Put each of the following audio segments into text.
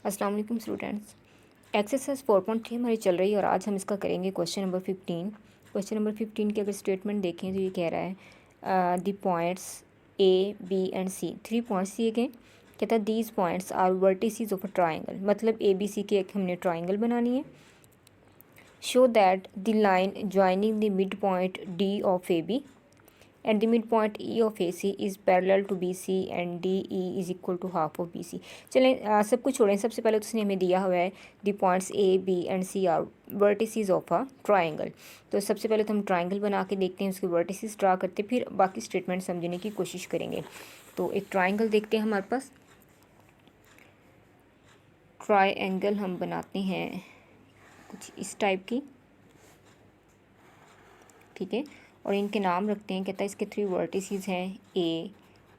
अस्सलाम वालेकुम students. Exercise 4.3 हमारी चल रही है और आज हम इसका करेंगे क्वेश्चन नंबर 15। क्वेश्चन नंबर 15 की अगर स्टेटमेंट देखें तो ये कह रहा है the points A B and C, 3 points दिए गए। कहता है these points are vertices of a triangle, मतलब ए बी सी की एक हमने ट्राइंगल बनानी है। Show that the line joining the mid point D of A B and the midpoint E of AC is parallel to BC and DE is equal to half of BC। चलें सब कुछ छोड़ें, सबसे पहले तो उसने हमें दिया हुआ है the points A B and C are vertices of a triangle. तो सबसे पहले तो हम ट्राइंगल बना के देखते हैं, उसके वर्टिसेस ड्रा करते फिर बाकी स्टेटमेंट समझने की कोशिश करेंगे। तो एक ट्राइंगल देखते हैं, हमारे पास ट्राइंगल हम बनाते हैं कुछ इस टाइप की, ठीक है, और इनके नाम रखते हैं। कहता है इसके 3 वर्टिसेस हैं ए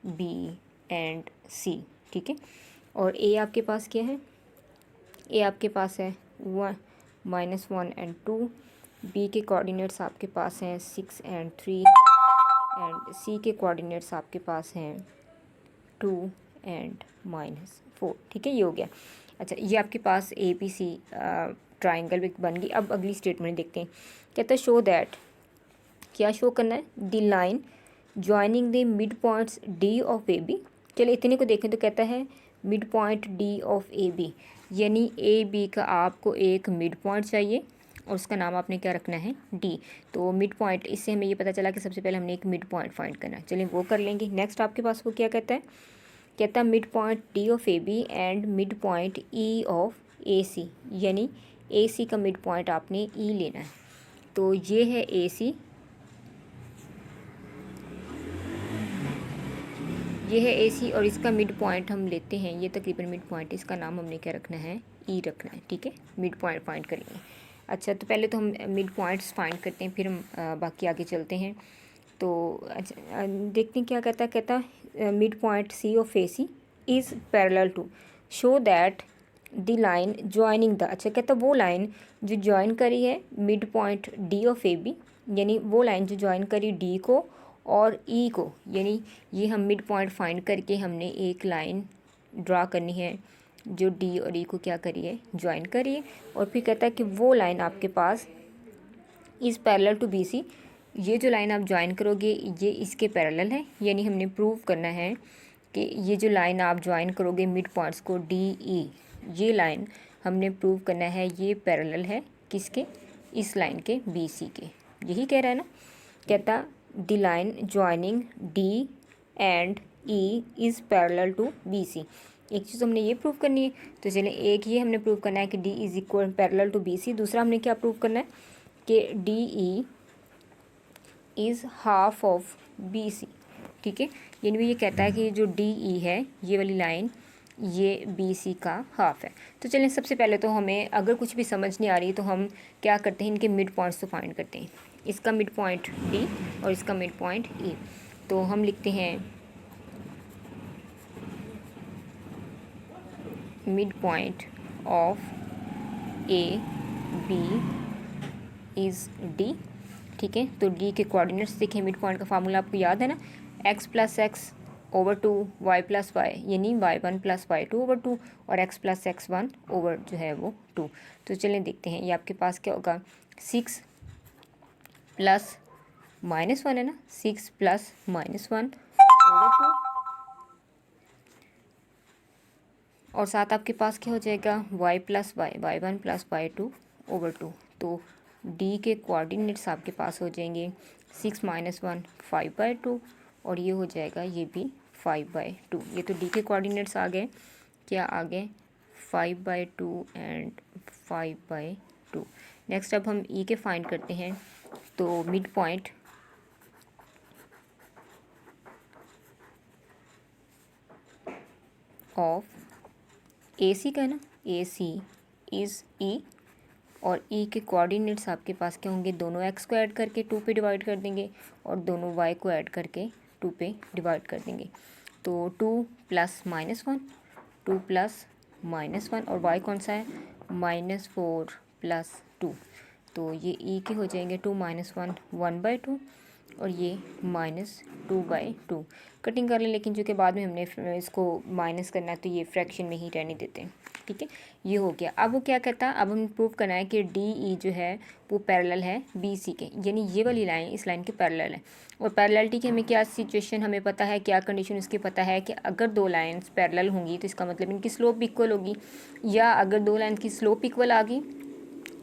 बी एंड सी, ठीक है। और ए आपके पास क्या है, ए आपके पास है 1 -1 एंड 2। बी के कोऑर्डिनेट्स आपके पास हैं 6 एंड 3 एंड सी के कोऑर्डिनेट्स आपके पास हैं 2 एंड -4, ठीक है, ये हो गया। अच्छा, ये आपके पास ए बी सी ट्राइंगल बन गई। अब अगली स्टेटमेंट देखते हैं। कहता है शो दैट, क्या शो करना है, the line joining the mid points D of A B. चलिए इतने को देखें तो कहता है mid point D of A B, यानी ए बी का आपको एक मिड पॉइंट चाहिए और उसका नाम आपने क्या रखना है, डी। तो मिड पॉइंट, इससे हमें ये पता चला कि सबसे पहले हमने एक मिड पॉइंट फाइंड करना है। चलिए वो कर लेंगे। नेक्स्ट आपके पास वो क्या कहता है, कहता है mid point D of A B and mid point E of A C, यानी ए सी का मिड पॉइंट आपने ई लेना है। तो ये है ए सी, ये है ए सी और इसका मिड पॉइंट हम लेते हैं, ये तकरीबन मिड पॉइंट, इसका नाम हमने क्या रखना है, ई रखना है, ठीक है। मिड पॉइंट फाइंड करेंगे। अच्छा, तो पहले तो हम मिड पॉइंट्स फाइंड करते हैं, फिर हम बाकी आगे चलते हैं। तो अच्छा देखते हैं क्या कहता है। कहता है mid point C of A C is parallel to, show that the line joining the, अच्छा कहता है वो लाइन जो ज्वाइन करी है mid point D of A B, यानी वो लाइन जो ज्वाइन करी डी को और ई को, यानी ये हम मिड पॉइंट फाइंड करके हमने एक लाइन ड्रा करनी है जो डी और ई को क्या करिए, ज्वाइन करिए। और फिर कहता है कि वो लाइन आपके पास is parallel to B C, ये जो लाइन आप ज्वाइन करोगे ये इसके पैरेलल है, यानी हमने प्रूव करना है कि ये जो लाइन आप ज्वाइन करोगे मिड पॉइंट्स को डी ई, ये लाइन हमने प्रूव करना है ये पैरेलल है किसके, इस लाइन के, बी सी के। यही कह रहा है ना। कहता the line joining D and E is parallel to B C, एक चीज़ हमने ये प्रूव करनी है। तो चलिए एक ये हमने प्रूव करना है कि D is equal parallel to B C. दूसरा हमने क्या प्रूव करना है कि D E is half of B C, ठीक है। यानी ये कहता है कि जो डी ई है ये वाली लाइन ये बी सी का हाफ है। तो चलिए सबसे पहले तो हमें अगर कुछ भी समझ नहीं आ रही तो हम क्या करते हैं, इनके मिड पॉइंट्स तो फाइंड करते हैं। इसका मिड पॉइंट डी और इसका मिड पॉइंट ई। तो हम लिखते हैं mid point of A B is D, ठीक है। तो डी के कोऑर्डिनेट्स देखें, मिड पॉइंट का फार्मूला आपको याद है ना, x + x / 2 y + y, यानी y1 + y2 / 2 और x + x1 / जो है वो 2। तो चलें देखते हैं, ये आपके पास क्या होगा, 6 + -1 है ना, 6 + -1 / 2 और साथ आपके पास क्या हो जाएगा, y + y, y1 + y2 / 2। तो d के कोऑर्डिनेट्स आपके पास हो जाएंगे 6 - 1 5/2 और ये हो जाएगा ये भी 5/2। ये तो d के कोऑर्डिनेट्स आ गए, क्या आ गए, 5/2 एंड 5/2। नेक्स्ट अब हम e के फाइंड करते हैं। तो मिड पॉइंट ऑफ ए सी का है ना, ए सी इज़ ई और ई के कोऑर्डिनेट्स आपके पास क्या होंगे, दोनों एक्स को ऐड करके 2 पे डिवाइड कर देंगे और दोनों वाई को ऐड करके 2 पे डिवाइड कर देंगे। तो 2 + -1, 2 + -1 और वाई कौन सा है, -4 + 2। तो ये ई के हो जाएंगे 2 - 1 1/2 और ये -2/2। कटिंग कर लें, लेकिन जो कि बाद में हमने इसको माइनस करना है तो ये फ्रैक्शन में ही रहने देते हैं। ठीक है, ये हो गया। अब वो क्या कहता है, अब हमें प्रूव करना है कि डी ई जो है वो पैरेलल है बी सी के, यानी ये वाली लाइन इस लाइन के पैरेलल है। और पैरेललिटी की हमें क्या सिचुएशन हमें पता है, क्या कंडीशन उसकी पता है कि अगर दो लाइन्स पैरेलल होंगी तो इसका मतलब इनकी स्लोप इक्वल होगी, या अगर दो लाइन की स्लोप इक्वल आ गई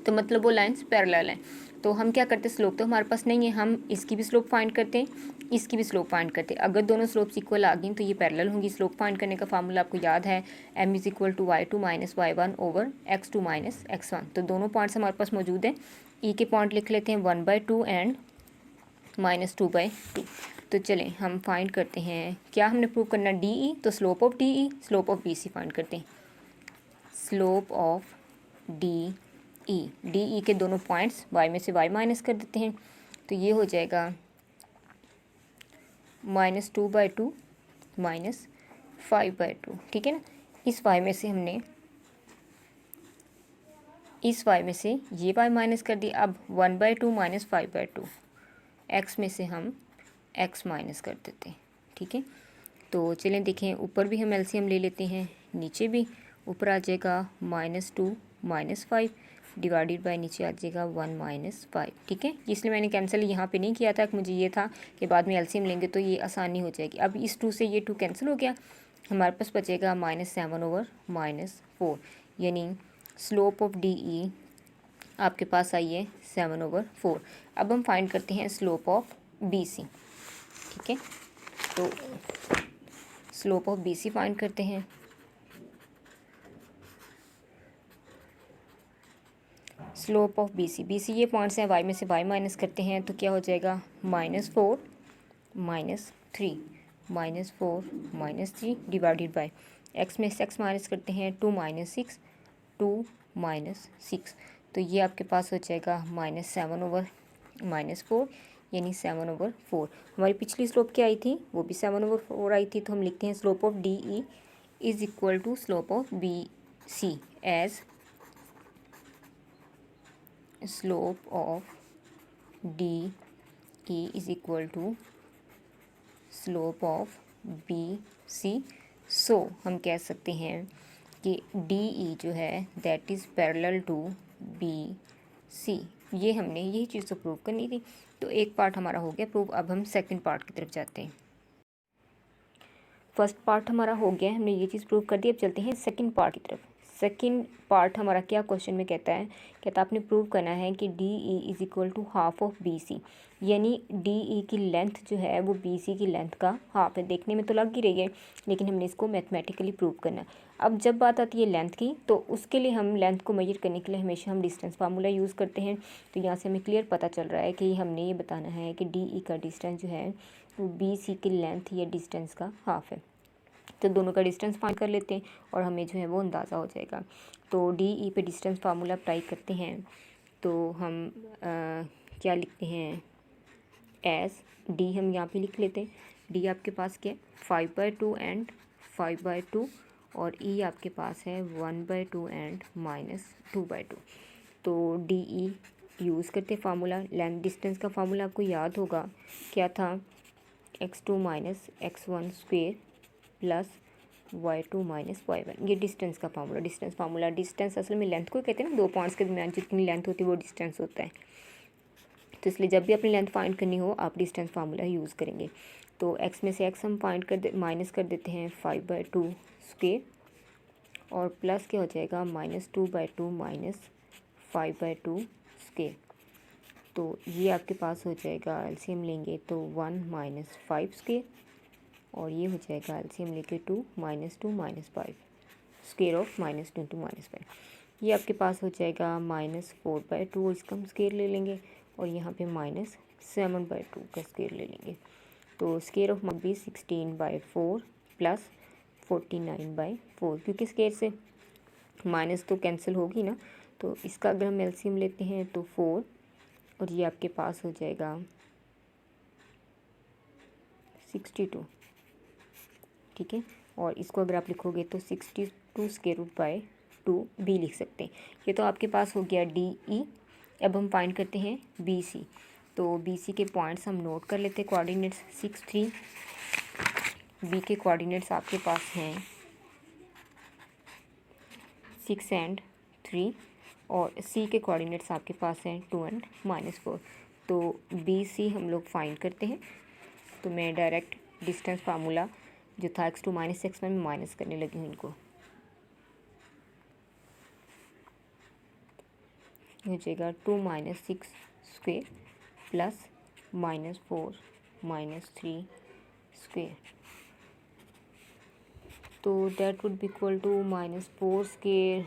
तो मतलब वो लाइन्स पैरेलल हैं। तो हम क्या करते हैं, स्लोप तो हमारे पास नहीं है, हम इसकी भी स्लोप फाइंड करते हैं, इसकी भी स्लोप फाइंड करते हैं। अगर दोनों स्लोप्स इक्वल आ गई तो ये पैरेलल होंगी। स्लोप फाइंड करने का फार्मूला आपको याद है, m is equal to y2 minus y1 over x2 minus x1। तो दोनों पॉइंट्स हमारे पास मौजूद हैं। e के पॉइंट लिख लेते हैं 1/2 एंड -2/2। तो चलें हम फाइंड करते हैं, क्या हमने प्रूव करना डी ई, तो slope of D E, slope of B C find करते हैं। स्लोप ऑफ डी ई के दोनों पॉइंट्स y में से y माइनस कर देते हैं, तो ये हो जाएगा -2/2 -5/2, ठीक है ना। इस y में से हमने इस y में से ये y माइनस कर दिया। अब 1/2 -5/2 x में से हम x माइनस कर देते हैं, ठीक है। तो चलें देखें, ऊपर भी हम एलसीएम ले लेते हैं, नीचे भी। ऊपर आ जाएगा -2 -5 डिवाइडेड बाय नीचे आ जाएगा 1 -5, ठीक है। इसलिए मैंने कैंसिल यहाँ पे नहीं किया था, कि मुझे ये था कि बाद में एलसीएम लेंगे तो ये आसानी हो जाएगी। अब इस 2 से ये 2 कैंसिल हो गया, हमारे पास बचेगा -7 ओवर -4, यानी स्लोप ऑफ डी ई आपके पास आई है 7/4। अब हम फाइंड करते हैं स्लोप ऑफ बी सी, ठीक है। तो slope of B C find करते हैं। स्लोप ऑफ बी सी ये पॉइंट्स हैं, y में से y माइनस करते हैं तो क्या हो जाएगा -4 -3 -4 -3 डिवाइडेड बाय x में से x माइनस करते हैं 2 -6 2 -6, तो ये आपके पास हो जाएगा -7/-4, यानी 7/4। हमारी पिछली स्लोप क्या आई थी, वो भी 7/4 आई थी। तो हम लिखते हैं slope of D E is equal to slope of B C as slope of D E is equal to slope of B C. So हम कह सकते हैं कि डी ई जो है that is parallel to B C. ये हमने यही चीज़ तो प्रूव करनी थी। तो एक पार्ट हमारा हो गया प्रूव। अब हम सेकंड पार्ट की तरफ जाते हैं। फर्स्ट पार्ट हमारा हो गया, हमने ये चीज़ प्रूव कर दी। अब चलते हैं सेकंड पार्ट की तरफ। सेकंड पार्ट हमारा क्या क्वेश्चन में कहता है, आपने प्रूव करना है कि D E is equal to half of B C, यानी डी ई की लेंथ जो है वो बी सी की लेंथ का हाफ है। देखने में तो लग ही रही है, लेकिन हमने इसको मैथमेटिकली प्रूव करना है। अब जब बात आती है लेंथ की, तो उसके लिए हम लेंथ को मेजर करने के लिए हमेशा हम डिस्टेंस फार्मूला यूज़ करते हैं। तो यहाँ से हमें क्लियर पता चल रहा है कि हमने ये बताना है कि डी ई का डिस्टेंस जो है वो बी सी की लेंथ या डिस्टेंस का हाफ है। तो दोनों का डिस्टेंस फाइंड कर लेते हैं और हमें जो है वो अंदाज़ा हो जाएगा। तो डी ई पे डिस्टेंस फार्मूला अप्लाई करते हैं, तो हम क्या लिखते हैं, एस डी हम यहाँ पे लिख लेते हैं। डी आपके पास क्या है 5/2 एंड 5/2, और ई आपके पास है 1/2 एंड -2/2। तो डी ई यूज़ करते फार्मूला, लेंथ डिस्टेंस का फार्मूला आपको याद होगा क्या था, x2 minus x1 square plus y2 minus y1। ये डिस्टेंस का फार्मूला। डिस्टेंस असल में लेंथ को कहते हैं ना, दो पॉइंट्स के दरमियान जितनी लेंथ होती है वो डिस्टेंस होता है। तो इसलिए जब भी अपनी लेंथ फाइंड करनी हो आप डिस्टेंस फार्मूला यूज़ करेंगे। तो x में से x हम माइनस कर देते हैं 5/2 स्क्वेयर, और प्लस क्या हो जाएगा -2/2 -5/2 स्क्वेयर। तो ये आपके पास हो जाएगा, एलसीएम लेंगे तो 1 -5 स्क्वेयर, और ये हो जाएगा एलसीएम लेके 2 -2 -5 स्क्वेयर ऑफ -2 × -5। ये आपके पास हो जाएगा -4/2, इसका हम स्क्वेयर ले लेंगे, और यहाँ पे -7/2 का स्क्वेयर ले लेंगे। तो स्क्वेयर ऑफ भी 16/4 प्लस 49/4, क्योंकि स्क्वेयर से माइनस तो कैंसिल होगी ना। तो इसका अगर हम एलसीएम लेते हैं तो 4, और ये आपके पास हो जाएगा 62, ठीक है। और इसको अगर आप लिखोगे तो 62 स्क्वेयर रूट बाय 2 भी लिख सकते हैं। ये तो आपके पास हो गया डी ई। अब हम फाइंड करते हैं बी सी। तो बी सी के पॉइंट्स हम नोट कर लेते हैं, कोऑर्डिनेट्स 6 3। बी के कोऑर्डिनेट्स आपके पास हैं 6 एंड 3 और सी के कोऑर्डिनेट्स आपके पास हैं 2 एंड -4। तो बी सी हम लोग फाइंड करते हैं। तो मैं डायरेक्ट डिस्टेंस फार्मूला जो था x2 - x1 में माइनस करने लगी हूँ इनको। हो जाएगा 2 - 6 स्क्वेयर प्लस -4 - 3 स्क्वेयर। तो that would be equal to -4 square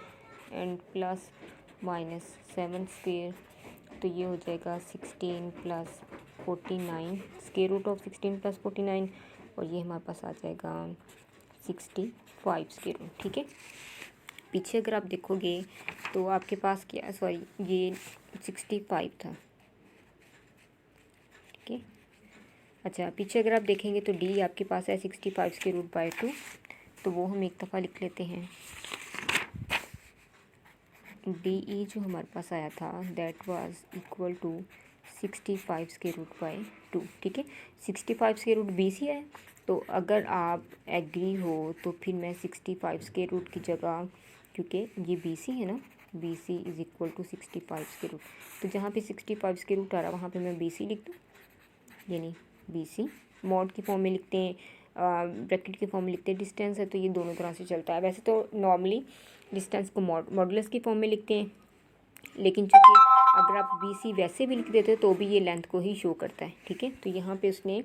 and plus -7 square. तो ये हो जाएगा 16 + 49 स्क्वेयर रूट ऑफ 16 + 49 और ये हमारे पास आ जाएगा 65 स्क्वेयर रूट। ठीक है, पीछे अगर आप देखोगे तो आपके पास क्या, सॉरी ये 65 था। ठीक है, अच्छा पीछे अगर आप देखेंगे तो डी आपके पास है 65 स्क्वेयर रूट बाय 2। तो वो हम एक दफ़ा लिख लेते हैं। डी ई जो हमारे पास आया था that was equal to 65 square root by 2। ठीक है, 65 स्क्वेयर रूट बी सी है। तो अगर आप एग्री हो तो फिर मैं 65 स्क्वेयर रूट की जगह, क्योंकि ये बी सी है ना, B C is equal to 65 square root, तो जहाँ पे 65 स्क्वेयर रूट आ रहा है वहाँ पे मैं बी सी लिख दूँ, यानी बी सी मॉड की फॉर्म में लिखते हैं, ब्रैकेट की फॉर्म में लिखते हैं। डिस्टेंस है तो ये दोनों तरह से चलता है। वैसे तो नॉर्मली डिस्टेंस को मॉडुलस की फॉर्म में लिखते हैं, लेकिन चूँकि अगर आप बी सी वैसे भी लिख देते हो तो भी ये लेंथ को ही शो करता है। ठीक है, तो यहाँ पे उसने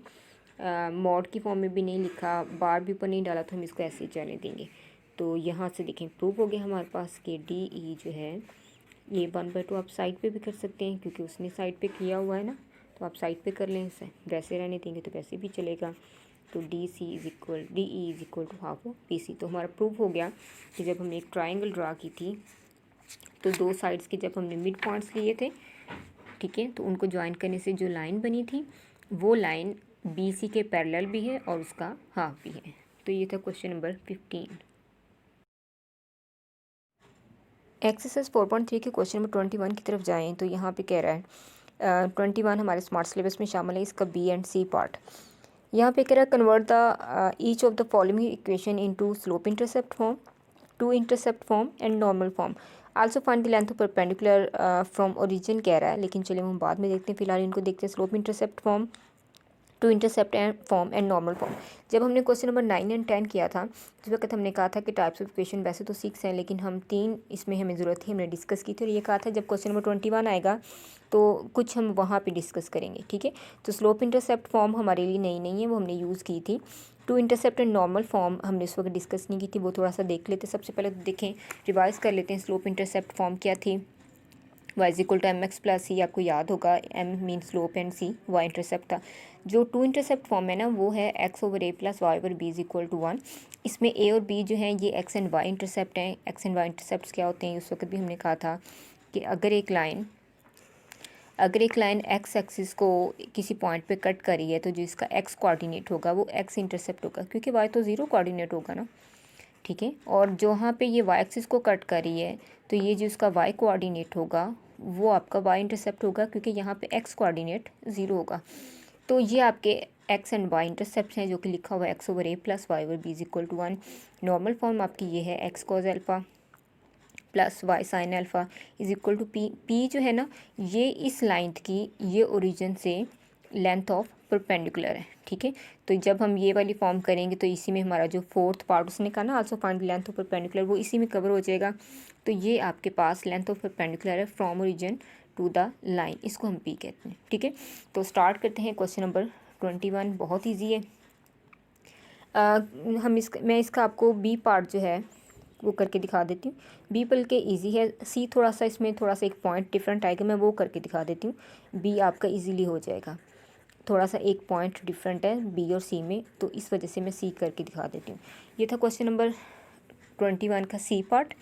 मॉड की फॉर्म में भी नहीं लिखा, बार भी ऊपर नहीं डाला, तो हम इसको ऐसे ही चलने देंगे। तो यहाँ से देखें प्रूफ हो गया हमारे पास कि डी ई जो है ये 1/2 आप साइड पे भी कर सकते हैं, क्योंकि उसने साइड पे किया हुआ है ना, तो आप साइड पे कर लें इसे, वैसे रहने देंगे तो वैसे भी चलेगा। तो D E is equal to half of B C. तो हमारा प्रूफ हो गया कि जब हमने एक ट्राइंगल ड्रा की थी तो दो साइड्स के जब हमने मिड पॉइंट्स लिए थे, ठीक है, तो उनको ज्वाइन करने से जो लाइन बनी थी वो लाइन बी सी के पैरेलल भी है और उसका हाफ भी है। तो ये था क्वेश्चन नंबर 15। एक्सरसाइज 4.3 के क्वेश्चन नंबर 21 की तरफ जाएँ तो यहाँ पे कह रहा है 21 हमारे स्मार्ट सिलेबस में शामिल है, इसका बी एंड सी पार्ट। यहाँ पे कह रहा है convert the each of the following equation into slope intercept form, two intercept form and normal form. Also find the length of perpendicular from origin कह रहा है, लेकिन चलिए हम बाद में देखते हैं। फिलहाल इनको देखते हैं। Slope intercept form, two intercept and form and normal form. जब हमने क्वेश्चन नंबर 9 एंड 10 किया था उस वक्त हमने कहा था कि टाइप्स ऑफ इक्वेशन वैसे तो 6 हैं, लेकिन हम 3 इसमें हमें ज़रूरत थी, हमने डिस्कस की थी। और ये कहा था जब क्वेश्चन नंबर 21 आएगा तो कुछ हम वहाँ पे डिस्कस करेंगे। ठीक है, तो स्लोप इंटरसेप्ट फॉर्म हमारे लिए नई नहीं है, वो हमने यूज़ की थी। Two intercept and normal form हमने इस वक्त डिस्कस नहीं की थी, वो थोड़ा सा देख लेते। सबसे पहले तो देखें, रिवाइज कर लेते हैं। स्लोप इंटरसेप्ट फॉर्म क्या थी? y is equal to M X plus C, आपको याद होगा m mean slope and c y intercept था। जो टू इंटरसेप्ट फॉर्म है ना वो है x/a plus y over b is equal to 1। इसमें a और b जो हैं ये x एंड y इंटरसेप्ट हैं। x एंड y इंटरसेप्ट क्या होते हैं? उस वक्त भी हमने कहा था कि अगर एक लाइन x एक्सिस को किसी पॉइंट पे कट करी है तो जो इसका x कोऑर्डिनेट होगा वो x इंटरसेप्ट होगा, क्योंकि y तो 0 कोऑर्डिनेट होगा ना। ठीक है, और जहाँ पे ये y एक्सिस को कट कर रही है तो ये जो इसका y कोऑर्डिनेट होगा वो आपका y इंटरसेप्ट होगा, क्योंकि यहाँ पे x कोऑर्डिनेट 0 होगा। तो ये आपके x एंड y इंटरसेप्ट हैं, जो कि लिखा हुआ है x/a plus y over b is equal to 1। Normal form आपकी ये है x cos alpha plus y sine alpha is equal to p जो है ना ये इस लाइन की ये ओरिजिन से लेंथ ऑफ परपेंडिकुलर है। ठीक है, तो जब हम ये वाली फॉर्म करेंगे तो इसी में हमारा जो फोर्थ पार्ट उसने कहा ना also find length of perpendicular, वो इसी में कवर हो जाएगा। तो ये आपके पास लेंथ ऑफ परपेंडिकुलर है from origin to the line, इसको हम पी कहते हैं। ठीक है, तो स्टार्ट करते हैं। क्वेश्चन नंबर 21 बहुत ईजी है। मैं इसका आपको बी पार्ट जो है वो करके दिखा देती हूँ। बी बल्कि इजी है, सी थोड़ा सा इसमें थोड़ा सा एक पॉइंट डिफरेंट आएगा, मैं वो करके दिखा देती हूँ। बी आपका इजीली हो जाएगा, थोड़ा सा एक पॉइंट डिफरेंट है बी और सी में, तो इस वजह से मैं सी करके दिखा देती हूँ। ये था क्वेश्चन नंबर 21 का सी पार्ट।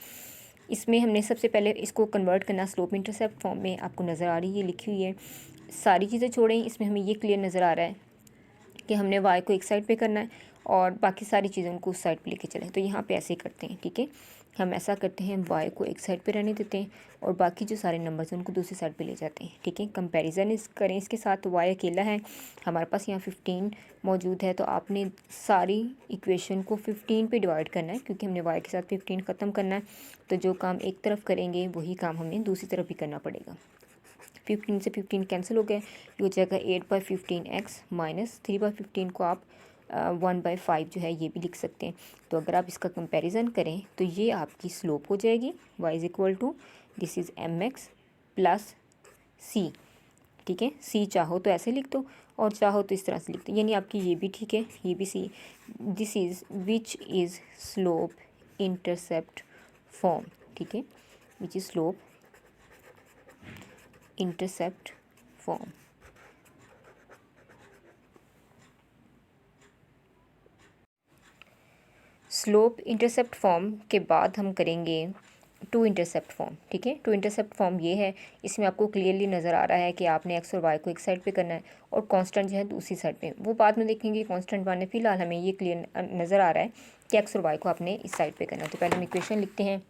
इसमें हमने सबसे पहले इसको कन्वर्ट करना स्लोप इंटरसेप्ट फॉर्म में। आपको नज़र आ रही है, ये लिखी हुई है, सारी चीज़ें छोड़ें। इसमें हमें ये क्लियर नज़र आ रहा है कि हमने y को एक साइड पे करना है और बाकी सारी चीज़ें उनको उस साइड पे लेके चलें। तो यहाँ पे ऐसे करते हैं, ठीक है, हम ऐसा करते हैं, y को एक साइड पे रहने देते हैं और बाकी जो सारे नंबर्स हैं उनको दूसरी साइड पे ले जाते हैं, ठीक है। कंपैरिजन करें इसके साथ, तो y अकेला है, हमारे पास यहाँ 15 मौजूद है, तो आपने सारी इक्वेशन को 15 पे डिवाइड करना है, क्योंकि हमने y के साथ 15 ख़त्म करना है। तो जो काम एक तरफ करेंगे वही काम हमें दूसरी तरफ भी करना पड़ेगा। 15 से 15 कैंसिल हो गए, ये हो जाएगा 8/15x माइनस 3/15 को आप 1/5 जो है ये भी लिख सकते हैं। तो अगर आप इसका कंपैरिजन करें तो ये आपकी स्लोप हो जाएगी, y is equal to this is mx plus c, ठीक है। c चाहो तो ऐसे लिख दो और चाहो तो इस तरह से लिख दो, यानी आपकी ये भी ठीक है, ये भी c। This is which is slope intercept form, ठीक है, which is slope intercept form. Slope intercept form के बाद हम करेंगे टू इंटरसेप्ट फॉर्म, ठीक है। टू इंटरसेप्ट फॉर्म ये है, इसमें आपको क्लियरली नज़र आ रहा है कि आपने एक्स और वाई को एक साइड पे करना है और कांस्टेंट जो है दूसरी साइड पे, वो बाद में देखेंगे कांस्टेंट वाले। फ़िलहाल हमें ये क्लियर नज़र आ रहा है कि एक्स और वाई को आपने इस साइड पे करना है। तो पहले हम इक्वेशन लिखते हैं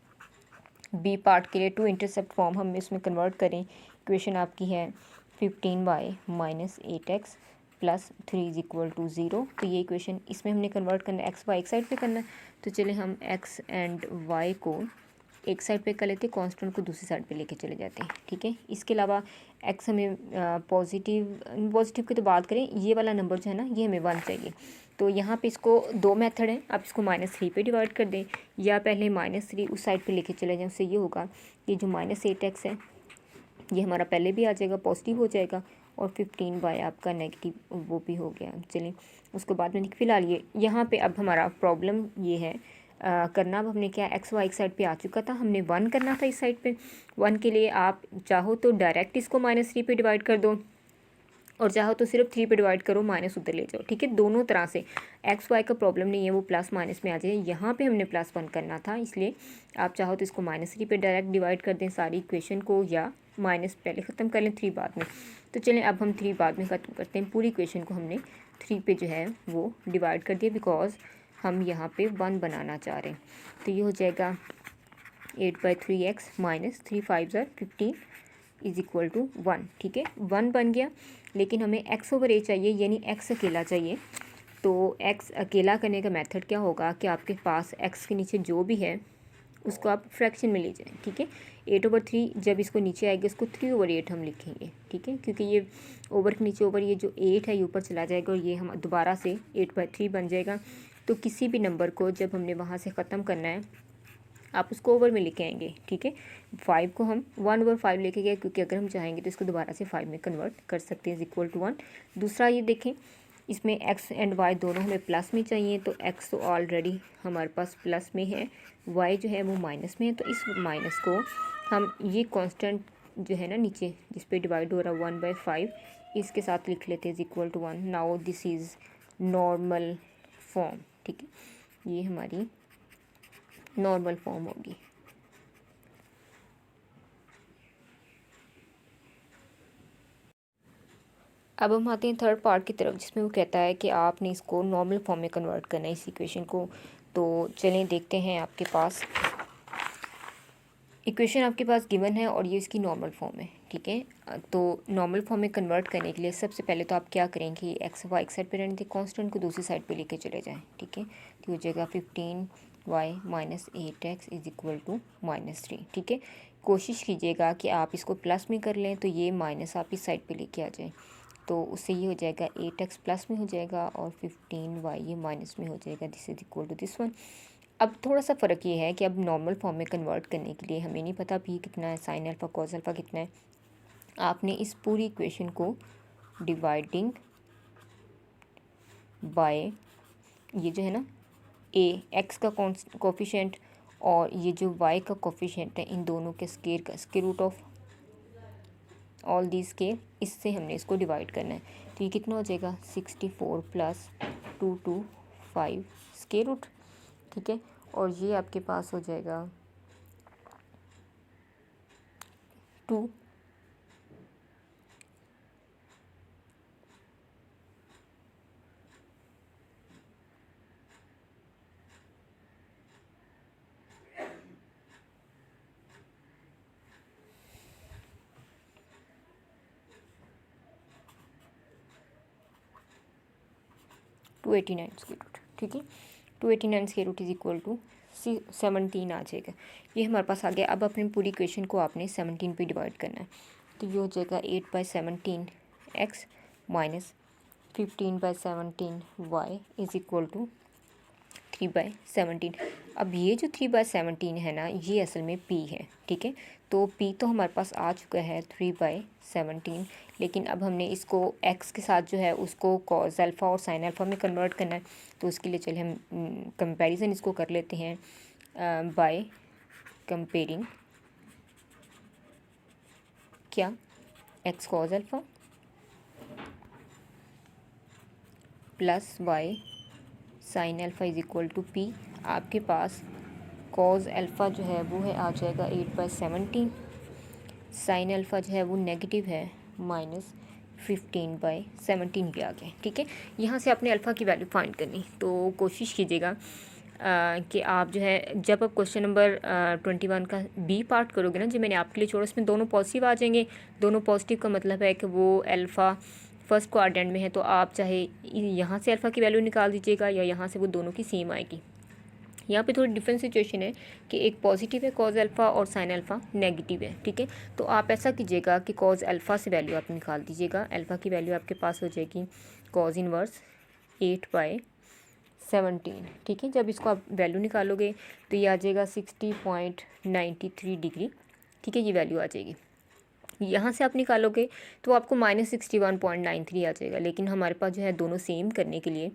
बी पार्ट के लिए, टू इंटरसेप्ट फॉर्म हम इसमें कन्वर्ट करें। इक्वेशन आपकी है 15y minus 8x plus 3 is equal to 0। तो ये इक्वेशन इसमें हमने कन्वर्ट करना है, एक्स वाई एक साइड पे करना है। तो चले हम एक्स एंड वाई को एक साइड पे कर लेते हैं, कांस्टेंट को दूसरी साइड पे लेके चले जाते हैं, ठीक है। इसके अलावा एक्स हमें पॉजिटिव की तो बात करें, ये वाला नंबर जो है ना ये हमें 1 चाहिए। तो यहाँ पे इसको दो मेथड हैं, आप इसको -3 पे डिवाइड कर दें या पहले -3 उस साइड पे लेके चले जाएं। उससे ये होगा कि जो -8x है ये हमारा पहले भी आ जाएगा, पॉजिटिव हो जाएगा, और 15y आपका नेगेटिव वो भी हो गया। चलिए उसको बाद में फ़िलहाल ये यहाँ पे अब हमारा प्रॉब्लम ये है करना। अब हमने क्या, एक्स वाई एक साइड पे आ चुका था, हमने 1 करना था इस साइड पे। 1 के लिए आप चाहो तो डायरेक्ट इसको -3 पे डिवाइड कर दो और चाहो तो सिर्फ 3 पे डिवाइड करो, माइनस उधर ले जाओ, ठीक है। दोनों तरह से एक्स वाई का प्रॉब्लम नहीं है, वो प्लस माइनस में आ जाए। यहाँ पे हमने +1 करना था, इसलिए आप चाहो तो इसको -3 पे डायरेक्ट डिवाइड कर दें सारी इक्वेशन को, या माइनस पहले ख़त्म कर लें, 3 बाद में। तो चलें अब हम 3 बाद में ख़त्म करते हैं। पूरी इक्वेशन को हमने 3 पे जो है वो डिवाइड कर दिया, बिकॉज हम यहाँ पे 1 बनाना चाह रहे हैं। तो ये हो जाएगा 8/3x minus 3 5 15 is equal to 1, ठीक है। 1 बन गया, लेकिन हमें x/a चाहिए, यानी x अकेला चाहिए। तो x अकेला करने का मेथड क्या होगा कि आपके पास x के नीचे जो भी है उसको आप फ्रैक्शन में ले जाएं, ठीक है। 8/3 जब इसको नीचे आएगा इसको 3/8 हम लिखेंगे, ठीक है, क्योंकि ये ओवर के नीचे ओवर, ये जो 8 है ये ऊपर चला जाएगा और ये हम दोबारा से 8/3 बन जाएगा। तो किसी भी नंबर को जब हमने वहाँ से ख़त्म करना है आप उसको ओवर में लेके आएंगे, ठीक है। 5 को हम 1/5 लेके गए, क्योंकि अगर हम चाहेंगे तो इसको दोबारा से 5 में कन्वर्ट कर सकते हैं, इज़ इक्वल टू 1। दूसरा ये देखें, इसमें x एंड y दोनों हमें प्लस में चाहिए, तो x तो ऑलरेडी हमारे पास प्लस में है, y जो है वो माइनस में है। तो इस माइनस को हम ये कांस्टेंट जो है ना नीचे जिस पे डिवाइड हो रहा है 1/5, इसके साथ लिख लेते हैं, is equal to 1। Now this is normal form, ठीक है, ये हमारी नॉर्मल फॉर्म होगी। अब हम आते हैं थर्ड पार्ट की तरफ, जिसमें वो कहता है कि आपने इसको नॉर्मल फॉर्म में कन्वर्ट करना है इस इक्वेशन को। तो चलें देखते हैं, आपके पास इक्वेशन आपके पास गिवन है और ये इसकी नॉर्मल फॉर्म है, ठीक है। तो नॉर्मल फॉर्म में कन्वर्ट करने के लिए सबसे पहले तो आप क्या करेंगे, एक्स वाई एक साइड पे रहने दें, कांस्टेंट को दूसरी साइड पे लेके चले जाएं, ठीक है। तो हो जाएगा 15y minus 8x is equal to -3, ठीक है। कोशिश कीजिएगा कि आप इसको प्लस में कर लें, तो ये माइनस आप इस साइड पे लेके आ जाएं। तो उससे ये हो जाएगा 8x प्लस में हो जाएगा और 15y ये माइनस में हो जाएगा, this is equal to this one. अब थोड़ा सा फ़र्क ये है कि अब नॉर्मल फॉर्म में कन्वर्ट करने के लिए हमें नहीं पता भी कितना है, साइन अल्फ़ा कॉस अल्फ़ा कितना है। आपने इस पूरी इक्वेशन को डिवाइडिंग बाय ये जो है ना ए एक्स का कोफिशेंट और ये जो वाई का कोफिशेंट है, इन दोनों के स्केयर का square root of all the square, इससे हमने इसको डिवाइड करना है। तो ये कितना हो जाएगा 64 + 225 स्क्वायर रूट, ठीक है। और ये आपके पास हो जाएगा 2 = 289 स्क्वायर रूट, ठीक है। 289 square root is equal to 17 आ जाएगा। ये हमारे पास आ गया। अब अपनी पूरी इक्वेशन को आपने 17 पे डिवाइड करना है, तो ये हो जाएगा 8/17 x minus 15/17 y is equal to 3/17। अब ये जो 3/17 है ना, ये असल में p है, ठीक है। तो p तो हमारे पास आ चुका है 3/17, लेकिन अब हमने इसको x के साथ जो है उसको cos अल्फ़ा और sin अल्फ़ा में कन्वर्ट करना है। तो उसके लिए चलिए हम कंपैरिजन इसको कर लेते हैं बाय कंपेयरिंग क्या x cos alpha plus y sin alpha is equal to p। आपके पास cos अल्फ़ा जो है वो है आ जाएगा 8/17, sin अल्फ़ा जो है वो नेगेटिव है -15/17 पे आ गया, ठीक है। यहाँ से आपने अल्फ़ा की वैल्यू फाइंड करनी, तो कोशिश कीजिएगा कि आप जो है जब आप क्वेश्चन नंबर 21 का बी पार्ट करोगे ना, जो मैंने आपके लिए छोड़ा, उसमें दोनों पॉजिटिव आ जाएंगे। दोनों पॉजिटिव का मतलब है कि वो अल्फ़ा फर्स्ट क्वाड्रेंट में है, तो आप चाहे यहाँ से अल्फ़ा की वैल्यू निकाल दीजिएगा या यहाँ से वो दोनों की सेम आएगी। यहाँ पे थोड़ी डिफरेंट सिचुएशन है कि एक पॉजिटिव है cos अल्फ़ा और sin अल्फ़ा नेगेटिव है, ठीक है। तो आप ऐसा कीजिएगा कि cos अल्फ़ा से वैल्यू आप निकाल दीजिएगा। अल्फ़ा की वैल्यू आपके पास हो जाएगी cos इनवर्स 8/17, ठीक है। जब इसको आप वैल्यू निकालोगे तो ये आ जाएगा 60.93 डिग्री, ठीक है, ये वैल्यू आ जाएगी। यहाँ से आप निकालोगे तो आपको -61.93 आ जाएगा। लेकिन हमारे पास जो है दोनों सेम करने के लिए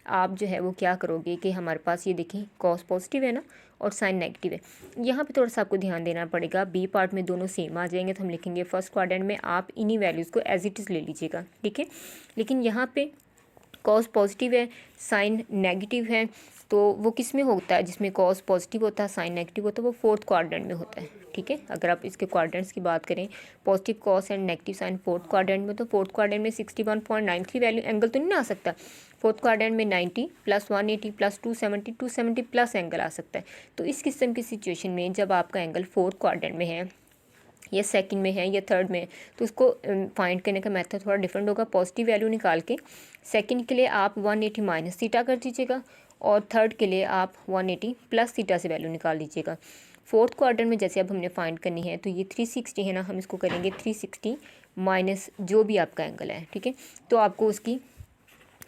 आप जो है वो क्या करोगे कि हमारे पास ये देखें cos पॉजिटिव है ना और sin नेगेटिव है। यहाँ पे थोड़ा सा आपको ध्यान देना पड़ेगा। बी पार्ट में दोनों सेम आ जाएंगे तो हम लिखेंगे फर्स्ट क्वाड्रेंट में आप इन्हीं वैल्यूज़ को एज इट इज़ ले लीजिएगा, ठीक है। लेकिन यहाँ पे cos पॉजिटिव है, sin नेगेटिव है, तो वो किस में होता है? जिसमें cos पॉजिटिव होता है sin नेगेटिव होता है वो फोर्थ क्वाड्रेंट में होता है, ठीक है। अगर आप इसके क्वाड्रेंट्स की बात करें, positive cos and negative sin fourth quadrant में, तो फोर्थ क्वाड्रेंट में 61.93 वैल्यू एंगल तो नहीं आ सकता। फोर्थ क्वाड्रेंट में 90 प्लस 180 प्लस 270 प्लस एंगल आ सकता है। तो इस किस्म की सिचुएशन में जब आपका एंगल फोर्थ क्वाड्रेंट में है या सेकंड में है या थर्ड में है, तो उसको फाइंड करने का मेथड थोड़ा डिफरेंट होगा। पॉजिटिव वैल्यू निकाल के सेकंड के लिए आप 180 माइनस थीटा कर दीजिएगा और थर्ड के लिए आप 180 प्लस थीटा से वैल्यू निकाल दीजिएगा। फोर्थ क्वाड्रेंट में जैसे अब हमने फाइंड करनी है, तो ये 360 है ना, हम इसको करेंगे 360 माइनस जो भी आपका एंगल है, ठीक है। तो आपको उसकी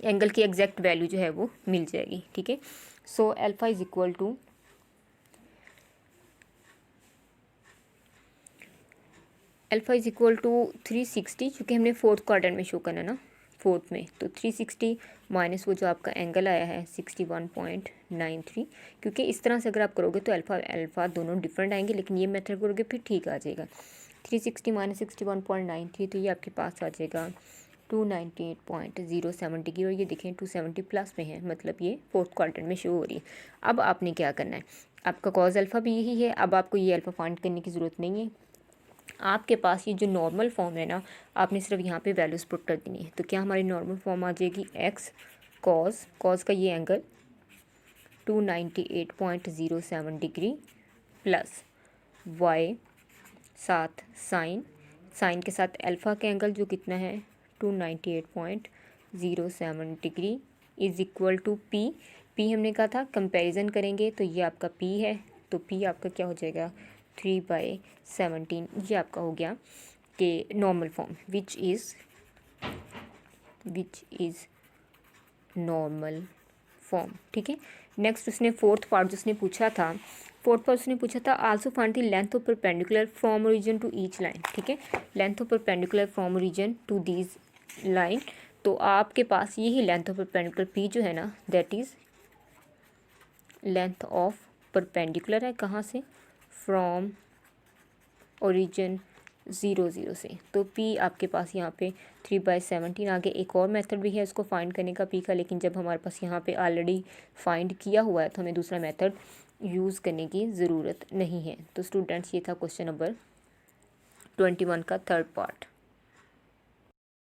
एंगल की एग्जैक्ट वैल्यू जो है वो मिल जाएगी, ठीक है। So alpha is equal to alpha is equal to 360, क्योंकि हमने फोर्थ क्वाड्रेंट में शो करना ना, फोर्थ में, तो 360 माइनस वो जो आपका एंगल आया है 61.93। क्योंकि इस तरह से अगर आप करोगे तो अल्फ़ा दोनों डिफरेंट आएंगे, लेकिन ये मेथड करोगे फिर ठीक आ जाएगा। 360 माइनस 61.93, तो ये आपके पास आ जाएगा 298.07 डिग्री। और ये देखें 270 प्लस में है, मतलब ये फोर्थ क्वाड्रेंट में शो हो रही है। अब आपने क्या करना है, आपका cos अल्फ़ा भी यही है। अब आपको ये अल्फ़ा फाइंड करने की ज़रूरत नहीं है। आपके पास ये जो नॉर्मल फॉर्म है ना, आपने सिर्फ यहाँ पे वैल्यूज़ पुट कर देनी है। तो क्या हमारी नॉर्मल फॉर्म आ जाएगी x cos का ये एंगल 298.07 डिग्री प्लस y साथ sin के साथ अल्फ़ा का एंगल जो कितना है 298.07 degree is equal to p। हमने कहा था कंपैरिजन करेंगे, तो ये आपका p है, तो p आपका क्या हो जाएगा 3/17। ये आपका हो गया कि normal form which is normal form, ठीक है। नेक्स्ट उसने फोर्थ पार्ट उसने पूछा था also find the length of perpendicular from origin to each line, ठीक है। Length of perpendicular from origin to these line, तो आपके पास यही लेंथ ऑफ परपेंडिकुलर p जो है ना, that is length of perpendicular है कहाँ से, फ्रॉम ओरिजिन 0 से। तो p आपके पास यहाँ पे 3/17 आगे। एक और मेथड भी है उसको फाइंड करने का p का, लेकिन जब हमारे पास यहाँ पे ऑलरेडी फाइंड किया हुआ है तो हमें दूसरा मेथड यूज़ करने की ज़रूरत नहीं है। तो स्टूडेंट्स, ये था क्वेश्चन नंबर 21 का थर्ड पार्ट।